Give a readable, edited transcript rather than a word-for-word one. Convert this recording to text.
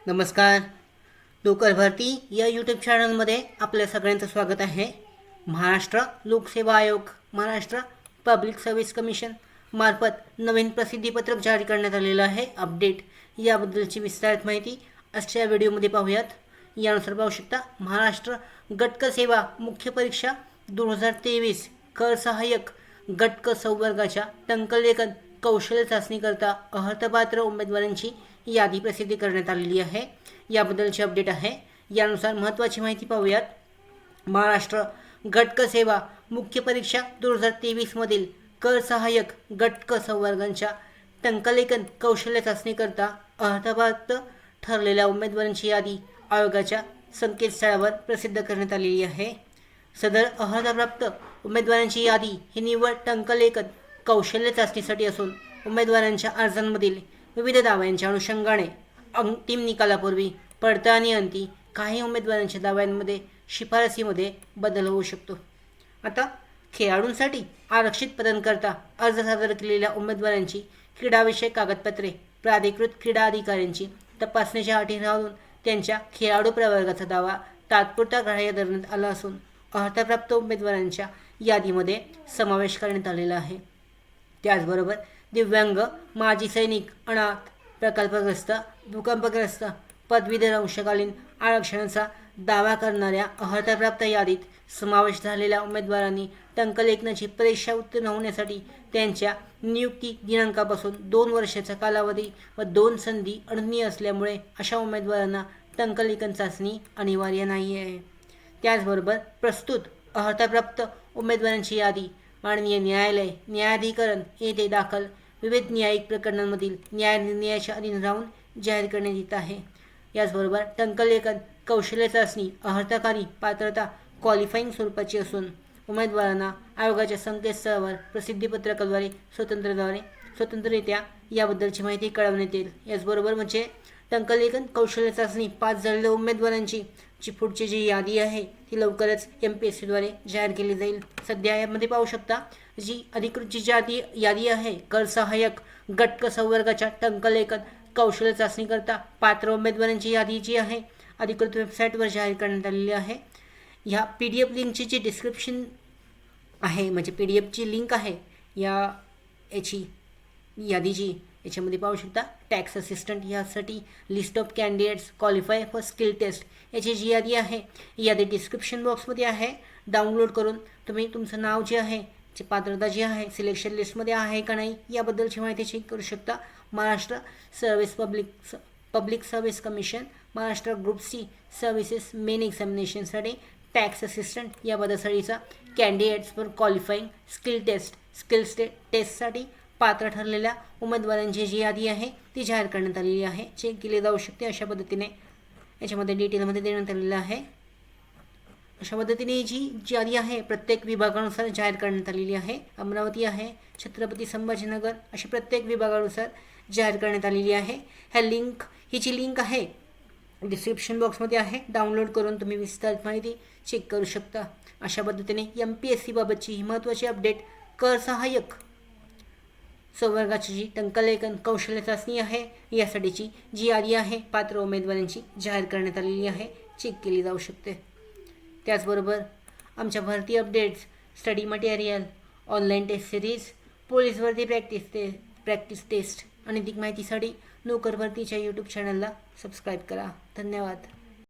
नमस्कार. लोकर भरती या यूट्यूब चॅनलमध्ये आपल्या सगळ्यांचं स्वागत आहे. महाराष्ट्र लोकसेवा आयोग, महाराष्ट्र पब्लिक सर्व्हिस कमिशन मार्फत नवीन प्रसिद्धीपत्रक जारी करण्यात आलेलं आहे. अपडेट याबद्दलची विस्तारित माहिती आजच्या व्हिडिओमध्ये पाहूयात. यानुसार पाहू शकता, महाराष्ट्र गटक सेवा मुख्य परीक्षा 2023 कर सहाय्यक गटक संवर्गाच्या टंकलेखन कौशल्य चाचणीकरता अर्हतापात्र उमेदवारांची यादी प्रसिद्ध करण्यात आलेली आहे. याबद्दलची अपडेट आहे. यानुसार महत्त्वाची माहिती पाहूयात. महाराष्ट्र गटक सेवा मुख्य परीक्षा 2023 मधील कर सहाय्यक गटक संवर्गांच्या टंकलेखन कौशल्य चाचणीकरता अर्हतापात्र ठरलेल्या उमेदवारांची यादी आयोगाच्या संकेतस्थळावर प्रसिद्ध करण्यात आलेली आहे. सदर अर्हताप्राप्त उमेदवारांची यादी ही निव्वळ टंकलेखन कौशल्य चाचणीसाठी असून उमेदवारांच्या अर्जांमधील विविध दाव्यांच्या अनुषंगाने अंतिम निकालापूर्वी पडताळणीअंती काही उमेदवारांच्या दाव्यांमध्ये शिफारसीमध्ये बदल होऊ शकतो. आता खेळाडूंसाठी आरक्षित पदांकरता अर्ज सादर केलेल्या उमेदवारांची क्रीडाविषयक कागदपत्रे प्राधिकृत क्रीडा अधिकाऱ्यांची तपासणीच्या अटी राहून त्यांच्या खेळाडू प्रवर्गाचा दावा तात्पुरता ग्राह्य धरण्यात आला असून अर्हताप्राप्त उमेदवारांच्या यादीमध्ये समावेश करण्यात आलेला आहे. त्याचबरोबर दिव्यांग, माजी सैनिक, अनाथ, प्रकल्पग्रस्त, भूकंपग्रस्त, पदवीधर अंशकालीन आरक्षणाचा दावा करणाऱ्या अर्हताप्राप्त यादीत समावेश झालेल्या उमेदवारांनी टंकलेखनाची परीक्षा उत्तीर्ण होण्यासाठी त्यांच्या नियुक्ती दिनांकापासून 2 वर्षाचा कालावधी व 2 संधी अडचणी असल्यामुळे अशा उमेदवारांना टंकलेखन चाचणी अनिवार्य नाही आहे. त्याचबरोबर प्रस्तुत अर्हताप्राप्त उमेदवारांची यादी माननीय न्यायालय, न्यायाधिकरण येथे दाखल विविध न्यायिक प्रकरणांमधील न्यायनिर्णयाच्या अधीन राहून जाहीर करण्यात येत आहे. याचबरोबर टंकलेखन कौशल्य चाचणी अर्हताकारी पात्रता क्वालिफाईंग स्वरूपाची असून उमेदवारांना आयोगाच्या संकेतस्थळावर प्रसिद्धीपत्रकाद्वारे स्वतंत्ररित्या याबद्दलची माहिती कळवण्यात येईल. याचबरोबर म्हणजे टंकलेखन कौशल्य चाचणी पास झालेल्या उमेदवारांची पुढची जी यादी आहे ती लवकरच MPSCद्वारे जाहीर केली जाईल. सध्या यामध्ये पाहू शकता, जी अधिकृत यादी आहे कर सहाय्यक गटक संवर्गाच्या टंकलेखन कौशल्य चाचणीकरता पात्र उमेदवारांची यादी जी आहे अधिकृत वेबसाईटवर जाहीर करण्यात आलेली आहे. ह्या PDF लिंकची जी डिस्क्रिप्शन आहे, म्हणजे PDFची लिंक आहे याची यादीची, याच्यामध्ये पाहू शकता टॅक्स असिस्टंट यासाठी list of candidates qualify for skill test याची जी यादी आहे यादी डिस्क्रिप्शन बॉक्समध्ये आहे. डाउनलोड करून तुम्ही तुमचं नाव जे आहे, जी पात्रता जी आहे सिलेक्शन लिस्टमध्ये आहे का नाही याबद्दलची माहिती चेक करू शकता. Maharashtra public service commission, Maharashtra group C services main एक्झामिनेशनसाठी टॅक्स असिस्टंट या पदासाठीचा कॅन्डिडेट्स फॉर क्वालिफाईंग स्किल्स टेस्टसाठी पात्र ठरलेल्या उमेदवारांची जी यादी आहे ती जाहीर करण्यात आलेली आहे. चेक केली जाऊ शकते. अशा पद्धतीने याच्यामध्ये डिटेलमध्ये देण्यात आलेलं आहे. अशा पद्धतीने जी यादी आहे प्रत्येक विभागानुसार जाहीर करण्यात आलेली आहे. अमरावती आहे, छत्रपती संभाजीनगर अशी प्रत्येक विभागानुसार जाहीर करण्यात आलेली आहे. ही जी लिंक आहे डिस्क्रिप्शन बॉक्समध्ये आहे. डाउनलोड करून तुम्ही विस्तारित माहिती चेक करू शकता. अशा पद्धतीने MPSC बाबतची ही महत्त्वाची अपडेट कर सहाय्यक संवर्गाची जी टंकलेखन कौशल्य चाचणी आहे यासाठीची जी यादी आहे पात्र उमेदवारांची जाहीर करण्यात आलेली आहे, चेक केली जाऊ शकते. त्याचबरोबर आमच्या भरती updates, study material, online test series, police भरती प्रॅक्टिस टेस्ट आणि अधिक माहितीसाठी नोकर भरतीच्या यूट्यूब चॅनलला सबस्क्राईब करा. धन्यवाद.